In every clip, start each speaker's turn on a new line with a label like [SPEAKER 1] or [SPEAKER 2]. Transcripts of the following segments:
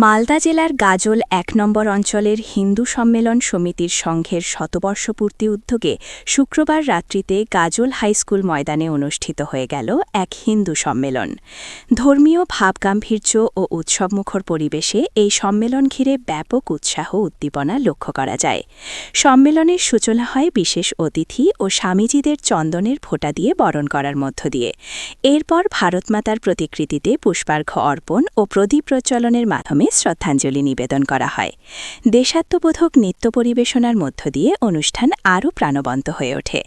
[SPEAKER 1] মালদা জেলার গাজল ১ নম্বর অঞ্চলের হিন্দু সম্মেলন সমিতির সংঘের শতবর্ষপূর্তি উদ্যোগে শুক্রবার রাত্রিতে গাজল হাইস্কুল ময়দানে অনুষ্ঠিত হয়ে গেল এক হিন্দু সম্মেলন। ধর্মীয় ভাবগাম্ভীর্য ও উৎসবমুখর পরিবেশে এই সম্মেলন ঘিরে ব্যাপক উৎসাহ উদ্দীপনা লক্ষ্য করা যায়। সম্মেলনের সূচনা হয় বিশেষ অতিথি ও স্বামীজিদের চন্দনের ফোঁটা দিয়ে বরণ করার মধ্য দিয়ে। এরপর ভারতমাতার প্রতিকৃতিতে পুষ্পার্ঘ্য অর্পণ ও প্রদীপ প্রজ্বলনের মাধ্যমে শ্রদ্ধাঞ্জলি নিবেদন করা হয়। দেশাত্মবোধক নৃত্য পরিবেশনার মধ্য দিয়ে অনুষ্ঠান আরও প্রাণবন্ত হয়ে ওঠে।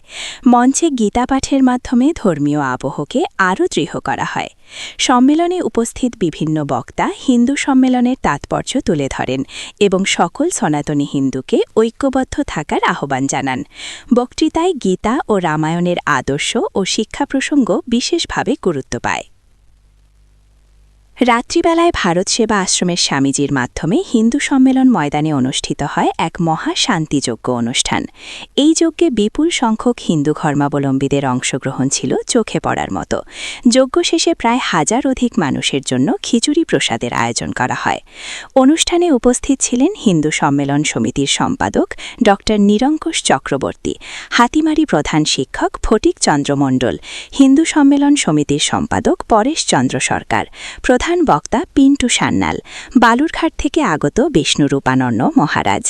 [SPEAKER 1] মঞ্চে গীতা পাঠের মাধ্যমে ধর্মীয় আবহকে আরও দৃঢ় করা হয়। সম্মেলনে উপস্থিত বিভিন্ন বক্তা হিন্দু সম্মেলনের তাৎপর্য তুলে ধরেন এবং সকল সনাতনী হিন্দুকে ঐক্যবদ্ধ থাকার আহ্বান জানান। বক্তৃতায় গীতা ও রামায়ণের আদর্শ ও শিক্ষা প্রসঙ্গ বিশেষভাবে গুরুত্ব পায়। রাত্রিবেলায় ভারত সেবা আশ্রমের স্বামীজির মাধ্যমে হিন্দু সম্মেলন ময়দানে অনুষ্ঠিত হয় এক মহা শান্তিযজ্ঞ অনুষ্ঠান। এই যজ্ঞে বিপুল সংখ্যক হিন্দু ধর্মাবলম্বীদের অংশগ্রহণ ছিল চোখে পড়ার মতো। যজ্ঞ শেষে প্রায় 1000 অধিক মানুষের জন্য খিচুড়ি প্রসাদের আয়োজন করা হয়। অনুষ্ঠানে উপস্থিত ছিলেন হিন্দু সম্মেলন সমিতির সম্পাদক ড নিরঙ্কুশ চক্রবর্তী, হাতিমারি প্রধান শিক্ষক ফটিক চন্দ্র মণ্ডল, হিন্দু সম্মেলন সমিতির সম্পাদক পরেশ চন্দ্র সরকার, প্রধান বক্তা পিন্টু সান্যাল, বালুরঘাট থেকে আগত বিষ্ণুরূপানন্দ মহারাজ,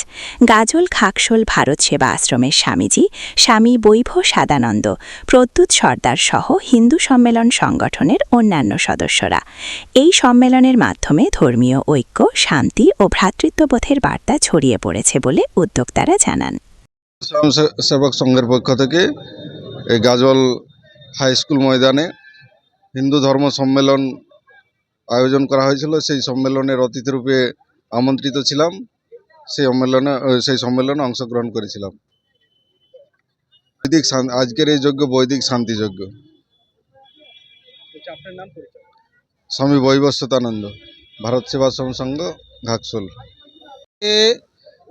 [SPEAKER 1] গাজল খাকশোল ভারত সেবা আশ্রমের স্বামীজি স্বামী বৈভব সাদানন্দ, প্রদ্যুৎ সর্দার সহ হিন্দু সম্মেলন সংগঠনের অন্যান্য সদস্যরা। এই সম্মেলনের মাধ্যমে ধর্মীয় ঐক্য, শান্তি ও ভ্রাতৃত্ববোধের বার্তা ছড়িয়ে পড়েছে বলে উদ্যোক্তারা জানান।
[SPEAKER 2] সেবক সংঘের পক্ষ থেকে এই গাজল হাই স্কুল ময়দানে হিন্দু ধর্ম সম্মেলন আয়োজন করা হয়েছিল। সেই সম্মেলনের অতিথিরূপে আমন্ত্রিত ছিলাম। সেই সম্মেলনে অংশগ্রহণ করেছিলাম। আজকের এই যজ্ঞ বৈদিক শান্তি যজ্ঞ। স্বামী বৈবস্বতানন্দ, ভারত সেবাশ্রম সংঘ, ঘাকশোল।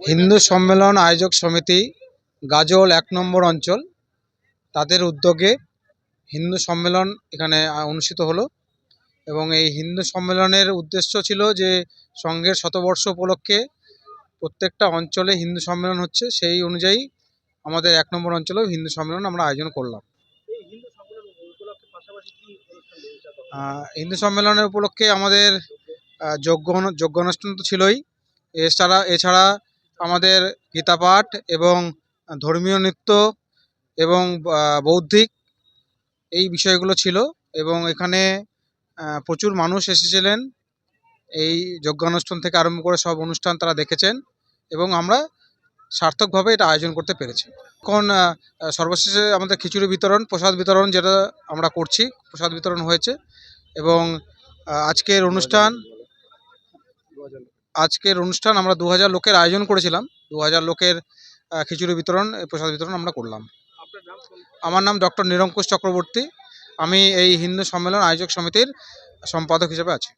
[SPEAKER 3] হিন্দু সম্মেলন আয়োজক সমিতি গাজল 1 নম্বর অঞ্চল, তাদের উদ্যোগে হিন্দু সম্মেলন এখানে অনুষ্ঠিত হলো এবং এই হিন্দু সম্মেলনের উদ্দেশ্য ছিল যে সংঘের শতবর্ষ উপলক্ষে প্রত্যেকটা অঞ্চলে হিন্দু সম্মেলন হচ্ছে, সেই অনুযায়ী আমাদের 1 নম্বর অঞ্চলেও হিন্দু সম্মেলন আমরা আয়োজন করলাম। হিন্দু সম্মেলনের উপলক্ষে আমাদের যজ্ঞ অনুষ্ঠান তো ছিলই, এছাড়া আমাদের গীতা পাঠ এবং ধর্মীয় নৃত্য এবং বৌদ্ধিক এই বিষয়গুলো ছিল এবং এখানে প্রচুর মানুষ এসেছিলেন। এই যজ্ঞানুষ্ঠান থেকে আরম্ভ করে সব অনুষ্ঠান তারা দেখেছেন এবং আমরা সার্থকভাবে এটা আয়োজন করতে পেরেছি। এখন সর্বশেষে আমাদের খিচুড়ি বিতরণ, প্রসাদ বিতরণ যেটা আমরা করছি, প্রসাদ বিতরণ হয়েছে এবং আজকের অনুষ্ঠান আমরা 2000 লোকের আয়োজন করেছিলাম। 2000 লোকের খিচুড়ি বিতরণ, প্রসাদ বিতরণ আমরা করলাম। আমার নাম ডক্টর নিরঙ্কুশ চক্রবর্তী। আমি এই হিন্দু সম্মেলন আয়োজক সমিতির সম্পাদক হিসেবে আছি।